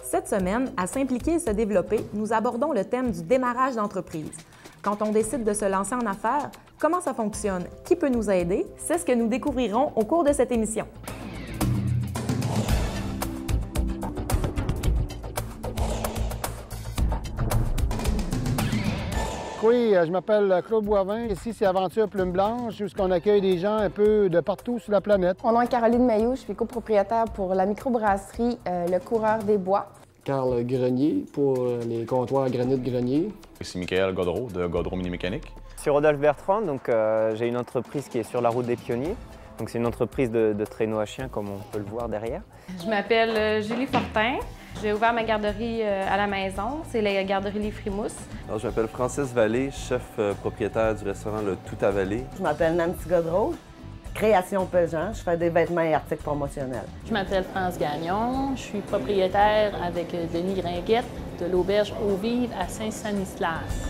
Cette semaine, à S'impliquer et se développer, nous abordons le thème du démarrage d'entreprise. Quand on décide de se lancer en affaires, comment ça fonctionne? Qui peut nous aider? C'est ce que nous découvrirons au cours de cette émission. Oui, je m'appelle Claude Boivin. Ici, c'est Aventure Plume Blanche, où on accueille des gens un peu de partout sur la planète. Mon nom est Caroline Mailloux, je suis copropriétaire pour la microbrasserie Le Coureur des Bois. Carl Grenier pour les comptoirs Granit Grenier. C'est Michael Godreau de Godreau Mini-Mécanique. Je suis Rodolphe Bertrand, donc j'ai une entreprise qui est sur la route des Pionniers. Donc c'est une entreprise de traîneaux à chiens, comme on peut le voir derrière. Je m'appelle Julie Fortin. J'ai ouvert ma garderie à la maison. C'est la garderie Les Frimousse. Alors, je m'appelle Francis Vallée, chef propriétaire du restaurant Le Tout à Vallée. Je m'appelle Nancy Godreau, création Pesant. Je fais des vêtements et articles promotionnels. Je m'appelle France Gagnon. Je suis propriétaire avec Denis Gringuette de l'auberge Eau-Vive à Saint-Stanislas.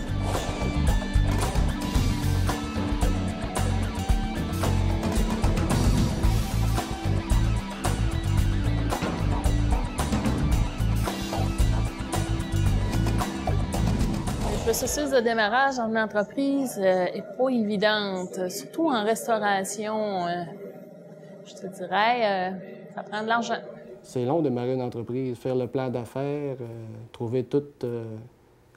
Le processus de démarrage dans une entreprise n'est pas évidente, surtout en restauration. Je te dirais, ça prend de l'argent. C'est long de démarrer une entreprise, faire le plan d'affaires, trouver tout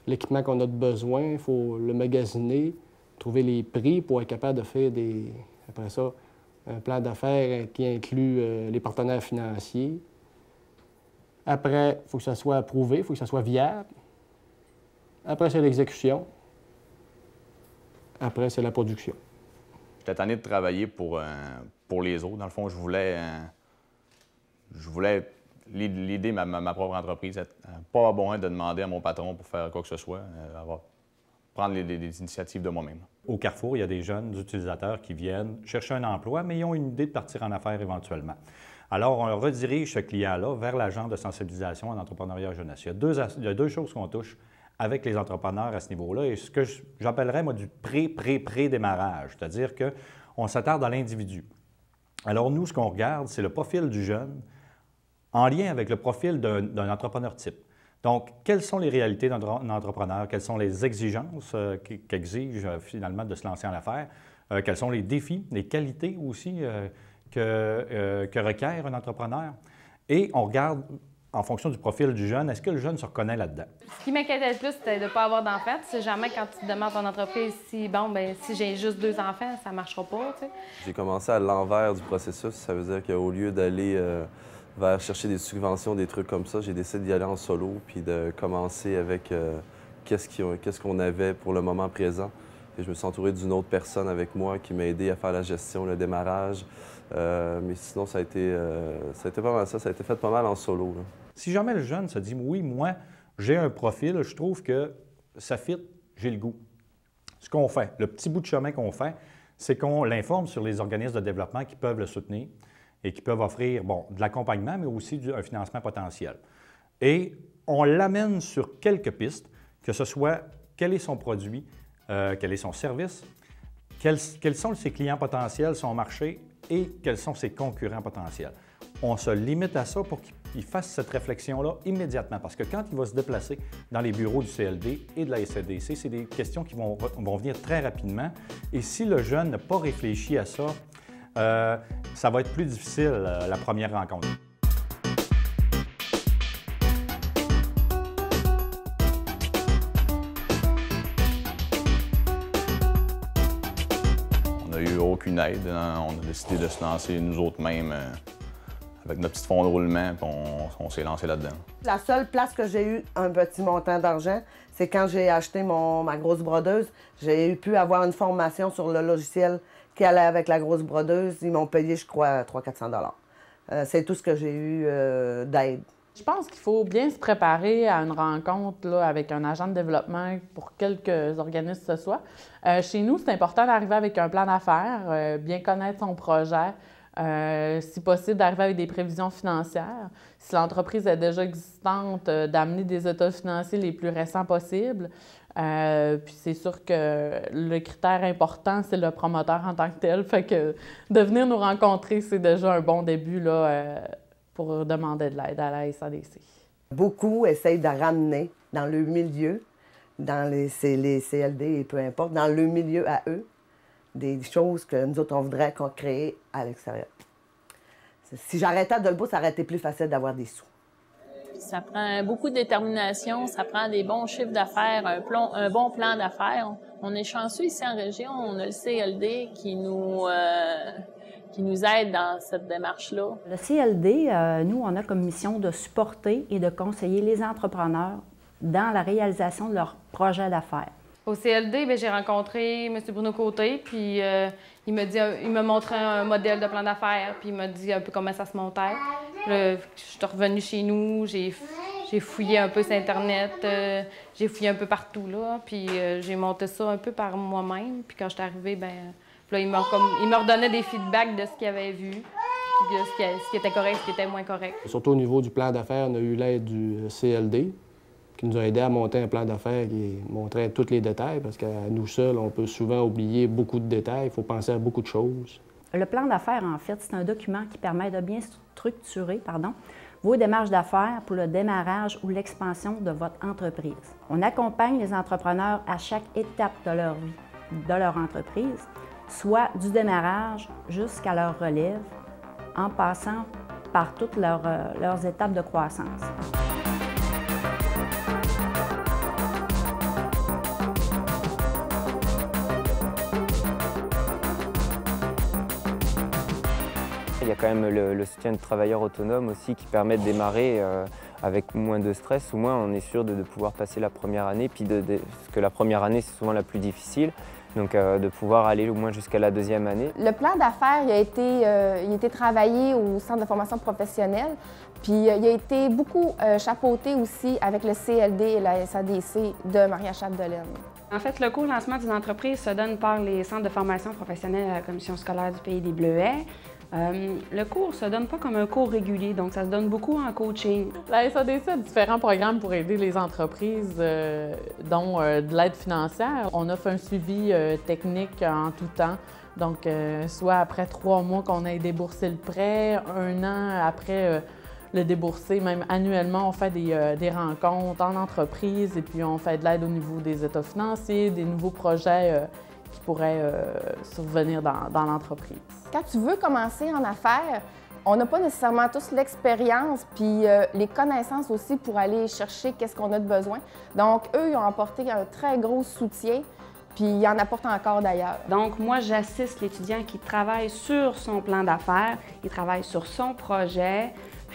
l'équipement qu'on a de besoin, il faut le magasiner, trouver les prix pour être capable de faire après ça, un plan d'affaires qui inclut les partenaires financiers. Après, il faut que ça soit approuvé, il faut que ça soit viable. Après, c'est l'exécution. Après, c'est la production. J'étais tanné de travailler pour les autres. Dans le fond, je voulais l'idée ma propre entreprise. Pas avoir besoin de demander à mon patron pour faire quoi que ce soit. Prendre des initiatives de moi-même. Au Carrefour, il y a des jeunes utilisateurs qui viennent chercher un emploi, mais ils ont une idée de partir en affaires éventuellement. Alors, on redirige ce client-là vers l'agent de sensibilisation en entrepreneuriat jeunesse. Il y a deux choses qu'on touche avec les entrepreneurs à ce niveau-là, et ce que j'appellerais, moi, du pré-démarrage, c'est-à-dire qu'on s'attarde à l'individu. Alors, nous, ce qu'on regarde, c'est le profil du jeune en lien avec le profil d'un entrepreneur type. Donc, quelles sont les réalités d'un entrepreneur? Quelles sont les exigences qu'exige finalement de se lancer en affaires? Quels sont les défis, les qualités aussi que requiert un entrepreneur? Et on regarde, en fonction du profil du jeune, est-ce que le jeune se reconnaît là-dedans? Ce qui m'inquiétait le plus, c'était de ne pas avoir d'enfants. Tu sais jamais quand tu demandes ton entreprise si j'ai juste 2 enfants, ça ne marchera pas. Tu sais. J'ai commencé à l'envers du processus. Ça veut dire qu'au lieu d'aller vers chercher des subventions, des trucs comme ça, j'ai décidé d'y aller en solo puis de commencer avec qu'est-ce qu'on avait pour le moment présent. Et je me suis entouré d'une autre personne avec moi qui m'a aidé à faire la gestion, le démarrage. Mais sinon, ça a été pas mal ça. Ça a été fait pas mal en solo. Là. Si jamais le jeune se dit « Oui, moi, j'ai un profil, je trouve que ça fit, j'ai le goût ». Ce qu'on fait, le petit bout de chemin qu'on fait, c'est qu'on l'informe sur les organismes de développement qui peuvent le soutenir et qui peuvent offrir, bon, de l'accompagnement, mais aussi un financement potentiel. Et on l'amène sur quelques pistes, que ce soit quel est son produit, quel est son service, quels sont ses clients potentiels, son marché et quels sont ses concurrents potentiels. On se limite à ça pour qu'il fasse cette réflexion-là immédiatement, parce que quand il va se déplacer dans les bureaux du CLD et de la SEDC, c'est des questions qui vont venir très rapidement. Et si le jeune n'a pas réfléchi à ça, ça va être plus difficile la première rencontre. On n'a eu aucune aide. Hein? On a décidé de se lancer nous autres mêmes avec notre petit fonds de roulement, puis on s'est lancé là-dedans. La seule place que j'ai eu un petit montant d'argent, c'est quand j'ai acheté ma grosse brodeuse. J'ai pu avoir une formation sur le logiciel qui allait avec la grosse brodeuse. Ils m'ont payé, je crois, 300-400 $. C'est tout ce que j'ai eu d'aide. Je pense qu'il faut bien se préparer à une rencontre là, avec un agent de développement pour quelques organismes que ce soit. Chez nous, c'est important d'arriver avec un plan d'affaires, bien connaître son projet, si possible d'arriver avec des prévisions financières. Si l'entreprise est déjà existante, d'amener des états financiers les plus récents possibles. Puis c'est sûr que le critère important, c'est le promoteur en tant que tel. Fait que de venir nous rencontrer, c'est déjà un bon début là, pour demander de l'aide à la SADC. Beaucoup essayent de ramener dans le milieu, dans les CLD et peu importe, dans le milieu à eux, des choses que nous autres, on voudrait qu'on crée à l'extérieur. Si j'arrêtais de le bout, ça aurait été plus facile d'avoir des sous. Ça prend beaucoup de détermination, ça prend des bons chiffres d'affaires, un bon plan d'affaires. On est chanceux ici en région, on a le CLD qui nous aide dans cette démarche-là. Le CLD, nous, on a comme mission de supporter et de conseiller les entrepreneurs dans la réalisation de leurs projets d'affaires. Au CLD, j'ai rencontré M. Bruno Côté, puis il m'a montré un modèle de plan d'affaires, puis il m'a dit un peu comment ça se montait. Je suis revenue chez nous, j'ai fouillé un peu sur Internet, j'ai fouillé un peu partout, là, puis j'ai monté ça un peu par moi-même. Puis quand je suis arrivée, là, il me redonnait des feedbacks de ce qu'il avait vu, puis de ce qui était correct, ce qui était moins correct. Surtout au niveau du plan d'affaires, on a eu l'aide du CLD, qui nous a aidé à monter un plan d'affaires qui montrait tous les détails, parce qu'à nous seuls, on peut souvent oublier beaucoup de détails, il faut penser à beaucoup de choses. Le plan d'affaires, en fait, c'est un document qui permet de bien structurer vos démarches d'affaires pour le démarrage ou l'expansion de votre entreprise. On accompagne les entrepreneurs à chaque étape de leur vie, de leur entreprise, soit du démarrage jusqu'à leur relève, en passant par toutes leurs étapes de croissance. Il y a quand même le soutien de travailleurs autonomes aussi qui permet de démarrer avec moins de stress. Au moins, on est sûr de pouvoir passer la première année, puis parce que la première année, c'est souvent la plus difficile. Donc, de pouvoir aller au moins jusqu'à la deuxième année. Le plan d'affaires, il a été travaillé au Centre de formation professionnelle, puis il a été beaucoup chapeauté aussi avec le CLD et la SADC de Maria Chapdelaine. En fait, le cours lancement d'une entreprise se donne par les centres de formation professionnelle à la Commission scolaire du Pays des Bleuets. Le cours ne se donne pas comme un cours régulier, donc ça se donne beaucoup en coaching. La SADC a différents programmes pour aider les entreprises, dont de l'aide financière. On offre un suivi technique en tout temps, donc soit après 3 mois qu'on ait déboursé le prêt, 1 an après le débourser, même annuellement, on fait des rencontres en entreprise et puis on fait de l'aide au niveau des états financiers, des nouveaux projets qui pourraient survenir dans l'entreprise. Quand tu veux commencer en affaires, on n'a pas nécessairement tous l'expérience puis les connaissances aussi pour aller chercher qu'est-ce qu'on a de besoin. Donc, eux, ils ont apporté un très gros soutien, puis ils en apportent encore d'ailleurs. Donc, moi, j'assiste l'étudiant qui travaille sur son plan d'affaires, il travaille sur son projet.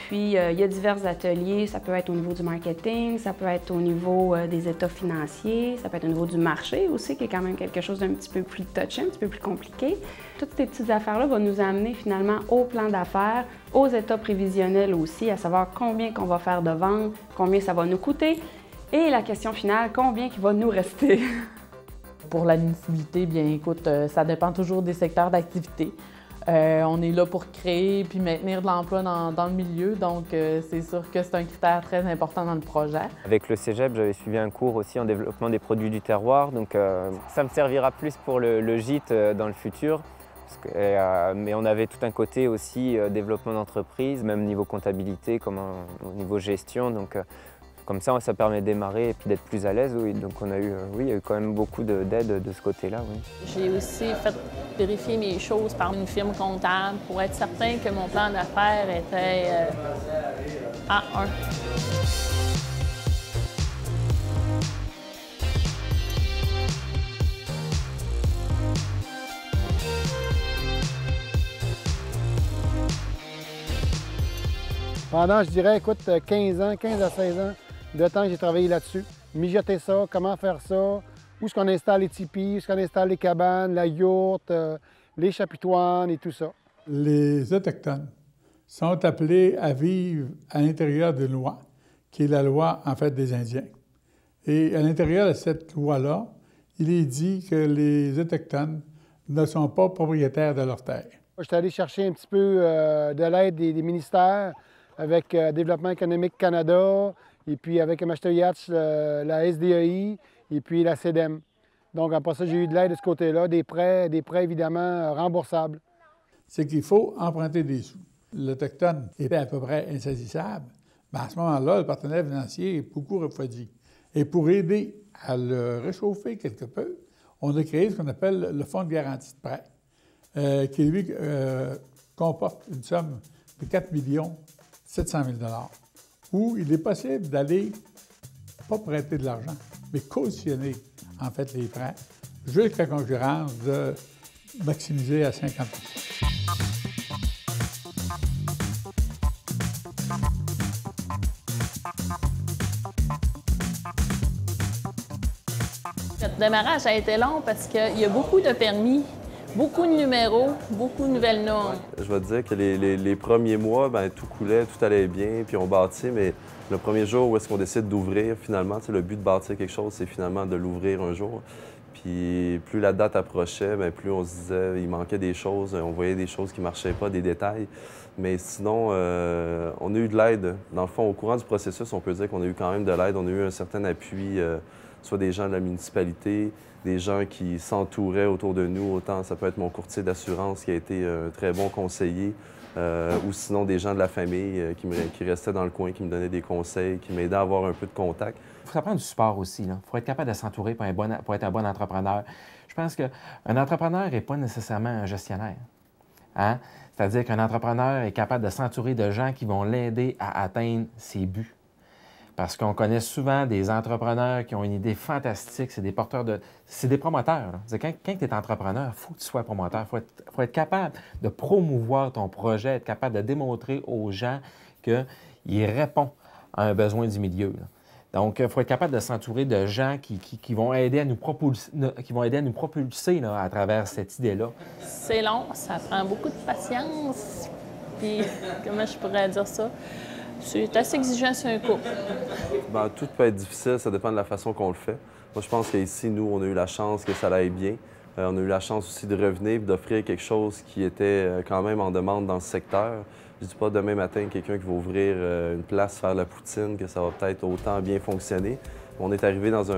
Puis, il y a divers ateliers. Ça peut être au niveau du marketing, ça peut être au niveau des états financiers, ça peut être au niveau du marché aussi, qui est quand même quelque chose d'un petit peu plus touché, un petit peu plus compliqué. Toutes ces petites affaires-là vont nous amener finalement au plan d'affaires, aux états prévisionnels aussi, à savoir combien qu'on va faire de ventes, combien ça va nous coûter, et la question finale, combien il va nous rester. Pour l'admissibilité, bien écoute, ça dépend toujours des secteurs d'activité. On est là pour créer puis maintenir de l'emploi dans le milieu, donc c'est sûr que c'est un critère très important dans le projet. Avec le cégep, j'avais suivi un cours aussi en développement des produits du terroir, donc ça me servira plus pour le gîte dans le futur. Mais on avait tout un côté aussi développement d'entreprise, même niveau comptabilité, comme au niveau gestion. Donc, comme ça permet de démarrer et puis d'être plus à l'aise. Oui. Donc on a eu, il y a eu quand même beaucoup d'aide de ce côté-là. Oui. J'ai aussi fait vérifier mes choses par une firme comptable pour être certain que mon plan d'affaires était A1. Pendant, je dirais, écoute, 15 à 16 ans de temps que j'ai travaillé là-dessus. Mijoter ça, comment faire ça, où est-ce qu'on installe les tipis, où est-ce qu'on installe les cabanes, la yourte, les chapitoines et tout ça. Les Autochtones sont appelés à vivre à l'intérieur d'une loi, qui est la loi, en fait, des Indiens. Et à l'intérieur de cette loi-là, il est dit que les Autochtones ne sont pas propriétaires de leurs terres. Je suis allé chercher un petit peu de l'aide des ministères, avec Développement économique Canada, et puis avec Masteyatch, la SDEI, et puis la CEDEM. Donc, après ça, j'ai eu de l'aide de ce côté-là, des prêts évidemment remboursables. C'est qu'il faut emprunter des sous. L'Autochtone était à peu près insaisissable, mais à ce moment-là, le partenaire financier est beaucoup refroidi. Et pour aider à le réchauffer quelque peu, on a créé ce qu'on appelle le Fonds de garantie de prêt, qui, lui, comporte une somme de 4 700 000 $, où il est possible d'aller, pas prêter de l'argent, mais cautionner, en fait, les prêts, jusqu'à concurrence de maximiser à 50 %. Notre démarrage a été long parce qu'il y a beaucoup de permis, beaucoup de numéros, beaucoup de nouvelles normes. Je vais te dire que les premiers mois, bien, tout coulait, tout allait bien, puis on bâtit, mais le premier jour où est-ce qu'on décide d'ouvrir, finalement, le but de bâtir quelque chose, c'est finalement de l'ouvrir un jour. Puis plus la date approchait, bien, plus on se disait il manquait des choses, on voyait des choses qui ne marchaient pas, des détails. Mais sinon, on a eu de l'aide. Dans le fond, au courant du processus, on peut dire qu'on a eu quand même de l'aide. On a eu un certain appui, soit des gens de la municipalité, des gens qui s'entouraient autour de nous. Autant ça peut être mon courtier d'assurance qui a été un très bon conseiller, ou sinon des gens de la famille qui restaient dans le coin, qui me donnaient des conseils, qui m'aidaient à avoir un peu de contact. Ça prend du support aussi. Il faut être capable de s'entourer pour être un bon entrepreneur. Je pense qu'un entrepreneur n'est pas nécessairement un gestionnaire. Hein? C'est-à-dire qu'un entrepreneur est capable de s'entourer de gens qui vont l'aider à atteindre ses buts. Parce qu'on connaît souvent des entrepreneurs qui ont une idée fantastique, c'est des porteurs de... C'est des promoteurs. Quand tu es entrepreneur, il faut que tu sois promoteur. Il faut être capable de promouvoir ton projet, être capable de démontrer aux gens qu'il répond à un besoin du milieu. Là. Donc, il faut être capable de s'entourer de gens qui vont aider à nous propulser là, à travers cette idée-là. C'est long, ça prend beaucoup de patience. Puis, comment je pourrais dire ça? C'est assez exigeant sur un couple. Bien, tout peut être difficile, ça dépend de la façon qu'on le fait. Moi, je pense qu'ici, nous, on a eu la chance que ça aille bien. On a eu la chance aussi de revenir et d'offrir quelque chose qui était quand même en demande dans ce secteur. Je ne dis pas demain matin quelqu'un qui va ouvrir une place, faire la poutine, que ça va peut-être autant bien fonctionner. On est arrivé dans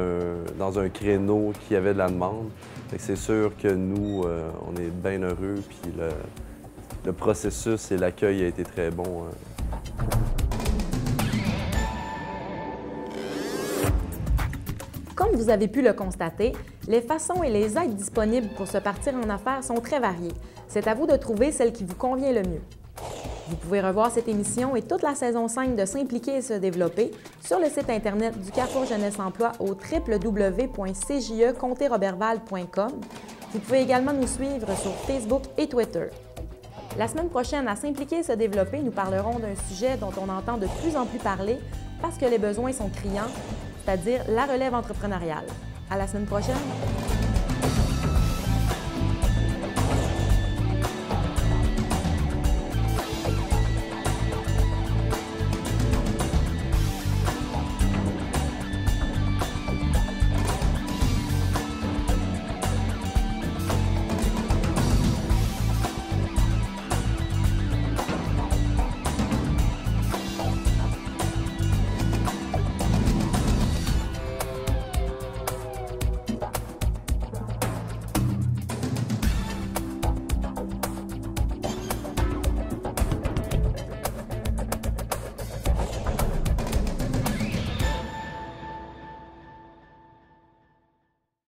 un créneau qui avait de la demande. C'est sûr que nous, on est bien heureux, puis le processus et l'accueil a été très bon. Comme vous avez pu le constater, les façons et les aides disponibles pour se partir en affaires sont très variées. C'est à vous de trouver celle qui vous convient le mieux. Vous pouvez revoir cette émission et toute la saison 5 de S'impliquer et se développer sur le site Internet du Carrefour Jeunesse Emploi au www.cjeconteroberval.com. Vous pouvez également nous suivre sur Facebook et Twitter. La semaine prochaine, à S'impliquer et se développer, nous parlerons d'un sujet dont on entend de plus en plus parler parce que les besoins sont criants, c'est-à-dire la relève entrepreneuriale. À la semaine prochaine!